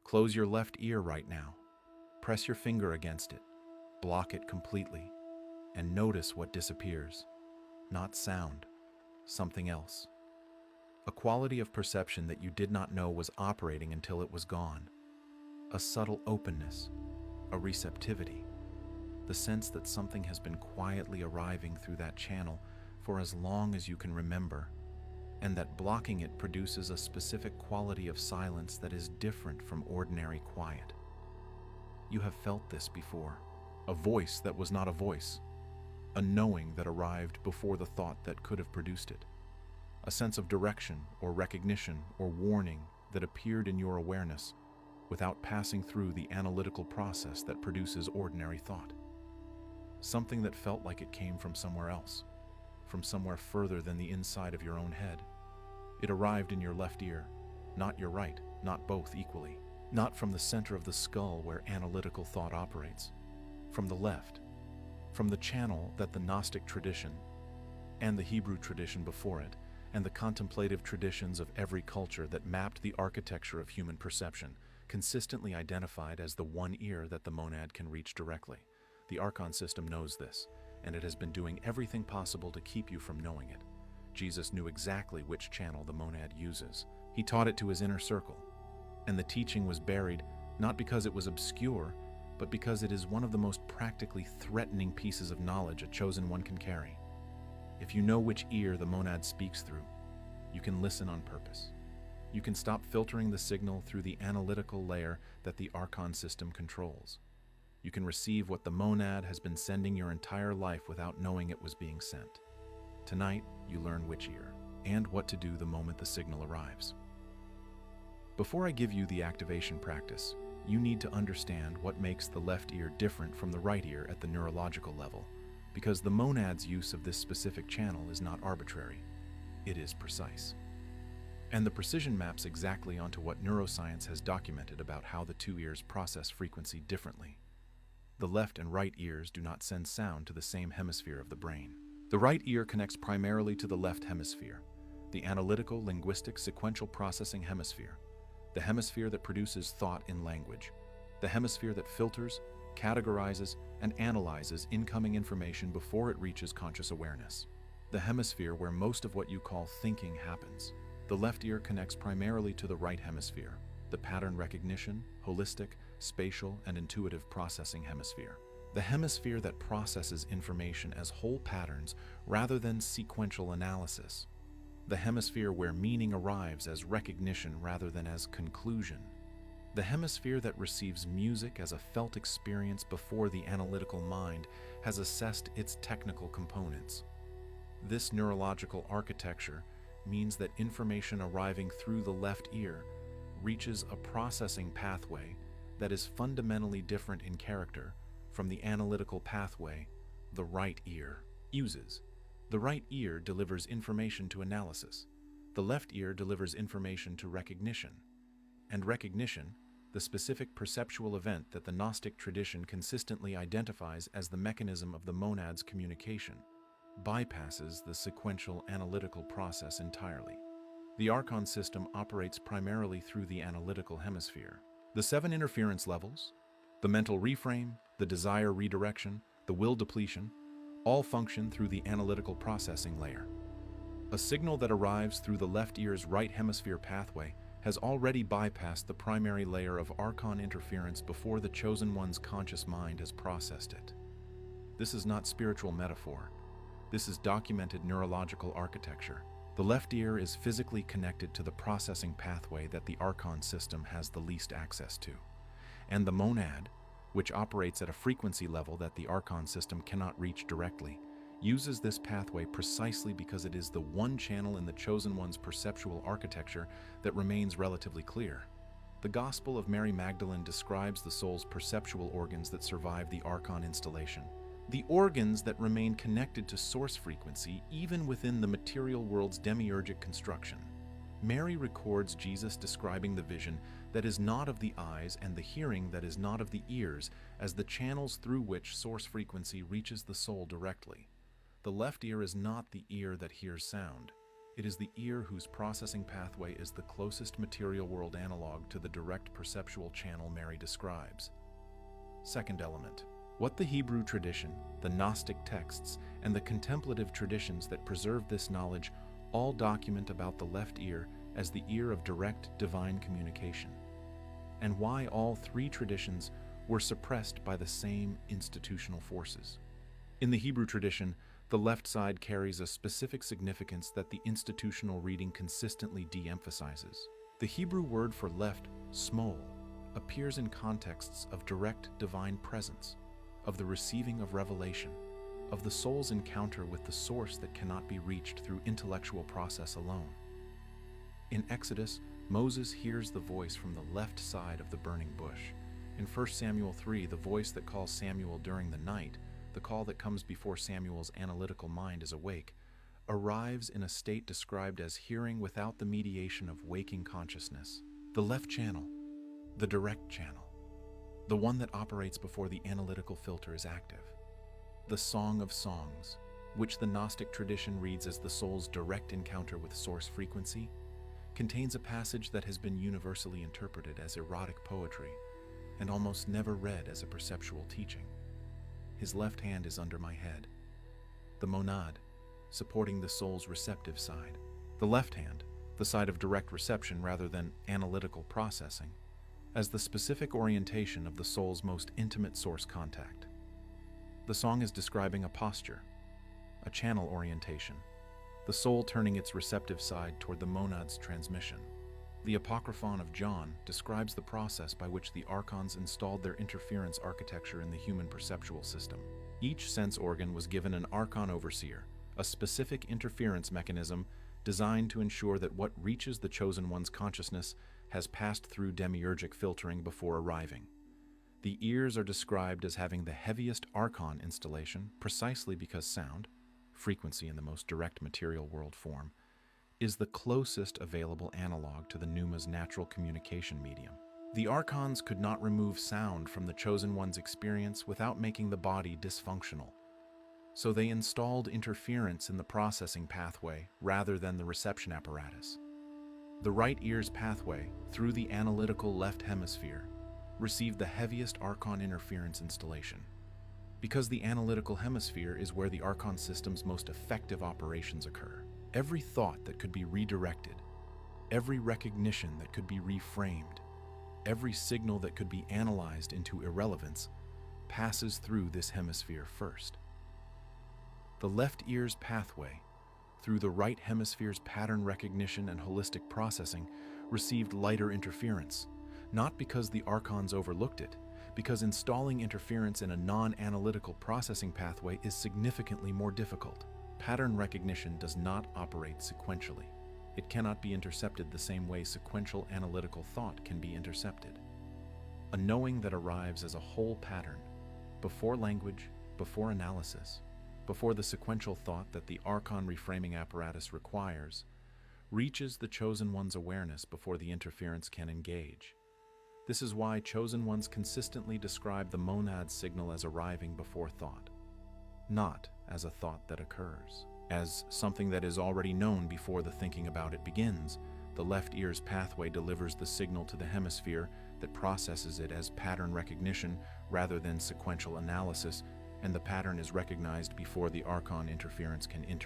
Close your left ear right now. Press your finger against it. Block it completely. And notice what disappears. Not sound, something else. A quality of perception that you did not know was operating until it was gone. A subtle openness, a receptivity, the sense that something has been quietly arriving through that channel for as long as you can remember, and that blocking it produces a specific quality of silence that is different from ordinary quiet. You have felt this before. A voice that was not a voice. A knowing that arrived before the thought that could have produced it. A sense of direction or recognition or warning that appeared in your awareness without passing through the analytical process that produces ordinary thought. Something that felt like it came from somewhere else, from somewhere further than the inside of your own head. It arrived in your left ear, not your right, not both equally, not from the center of the skull where analytical thought operates, from the left, from the channel that the Gnostic tradition and the Hebrew tradition before it, and the contemplative traditions of every culture that mapped the architecture of human perception, consistently identified as the one ear that the monad can reach directly. The Archon system knows this, and it has been doing everything possible to keep you from knowing it. Jesus knew exactly which channel the monad uses. He taught it to his inner circle, and the teaching was buried not because it was obscure, but because it is one of the most practically threatening pieces of knowledge a chosen one can carry. If you know which ear the monad speaks through, you can listen on purpose. You can stop filtering the signal through the analytical layer that the Archon system controls. You can receive what the monad has been sending your entire life without knowing it was being sent. Tonight, you learn which ear, and what to do the moment the signal arrives. Before I give you the activation practice, you need to understand what makes the left ear different from the right ear at the neurological level, because the monad's use of this specific channel is not arbitrary, it is precise. And the precision maps exactly onto what neuroscience has documented about how the two ears process frequency differently. The left and right ears do not send sound to the same hemisphere of the brain. The right ear connects primarily to the left hemisphere, the analytical, linguistic, sequential processing hemisphere, the hemisphere that produces thought in language, the hemisphere that filters, categorizes, and analyzes incoming information before it reaches conscious awareness, the hemisphere where most of what you call thinking happens. The left ear connects primarily to the right hemisphere, the pattern recognition, holistic, spatial, and intuitive processing hemisphere. The hemisphere that processes information as whole patterns rather than sequential analysis. The hemisphere where meaning arrives as recognition rather than as conclusion. The hemisphere that receives music as a felt experience before the analytical mind has assessed its technical components. This neurological architecture means that information arriving through the left ear reaches a processing pathway that is fundamentally different in character from the analytical pathway the right ear uses. The right ear delivers information to analysis. The left ear delivers information to recognition. And recognition, the specific perceptual event that the Gnostic tradition consistently identifies as the mechanism of the monad's communication, bypasses the sequential analytical process entirely. The Archon system operates primarily through the analytical hemisphere. The 7 interference levels, the mental reframe, the desire redirection, the will depletion, all function through the analytical processing layer. A signal that arrives through the left ear's right hemisphere pathway has already bypassed the primary layer of Archon interference before the chosen one's conscious mind has processed it. This is not spiritual metaphor. This is documented neurological architecture. The left ear is physically connected to the processing pathway that the Archon system has the least access to. And the monad, which operates at a frequency level that the Archon system cannot reach directly, uses this pathway precisely because it is the one channel in the chosen one's perceptual architecture that remains relatively clear. The Gospel of Mary Magdalene describes the soul's perceptual organs that survive the Archon installation. The organs that remain connected to source frequency even within the material world's demiurgic construction. Mary records Jesus describing the vision that is not of the eyes and the hearing that is not of the ears as the channels through which source frequency reaches the soul directly. The left ear is not the ear that hears sound. It is the ear whose processing pathway is the closest material world analog to the direct perceptual channel Mary describes. Second element. What the Hebrew tradition, the Gnostic texts, and the contemplative traditions that preserve this knowledge all document about the left ear as the ear of direct divine communication, and why all three traditions were suppressed by the same institutional forces. In the Hebrew tradition, the left side carries a specific significance that the institutional reading consistently de-emphasizes. The Hebrew word for left, smol, appears in contexts of direct divine presence, of the receiving of revelation, of the soul's encounter with the source that cannot be reached through intellectual process alone. In Exodus, Moses hears the voice from the left side of the burning bush. In 1 Samuel 3, the voice that calls Samuel during the night, the call that comes before Samuel's analytical mind is awake, arrives in a state described as hearing without the mediation of waking consciousness. The left channel, the direct channel, the one that operates before the analytical filter is active. The Song of Songs, which the Gnostic tradition reads as the soul's direct encounter with source frequency, contains a passage that has been universally interpreted as erotic poetry and almost never read as a perceptual teaching. His left hand is under my head, the monad, supporting the soul's receptive side. The left hand, the side of direct reception rather than analytical processing, as the specific orientation of the soul's most intimate source contact. The song is describing a posture, a channel orientation, the soul turning its receptive side toward the monad's transmission. The Apocryphon of John describes the process by which the Archons installed their interference architecture in the human perceptual system. Each sense organ was given an Archon overseer, a specific interference mechanism designed to ensure that what reaches the chosen one's consciousness has passed through demiurgic filtering before arriving. The ears are described as having the heaviest Archon installation precisely because sound, frequency in the most direct material world form, is the closest available analog to the pneuma's natural communication medium. The Archons could not remove sound from the chosen one's experience without making the body dysfunctional, so they installed interference in the processing pathway rather than the reception apparatus. The right ear's pathway, through the analytical left hemisphere, received the heaviest Archon interference installation, because the analytical hemisphere is where the Archon system's most effective operations occur. Every thought that could be redirected, every recognition that could be reframed, every signal that could be analyzed into irrelevance passes through this hemisphere first. The left ear's pathway, through the right hemisphere's pattern recognition and holistic processing, received lighter interference, not because the Archons overlooked it, because installing interference in a non-analytical processing pathway is significantly more difficult. Pattern recognition does not operate sequentially. It cannot be intercepted the same way sequential analytical thought can be intercepted. A knowing that arrives as a whole pattern, before language, before analysis, before the sequential thought that the Archon reframing apparatus requires, reaches the chosen one's awareness before the interference can engage. This is why chosen ones consistently describe the monad signal as arriving before thought, not as a thought that occurs. As something that is already known before the thinking about it begins, the left ear's pathway delivers the signal to the hemisphere that processes it as pattern recognition rather than sequential analysis, and the pattern is recognized before the Archon interference can intercept.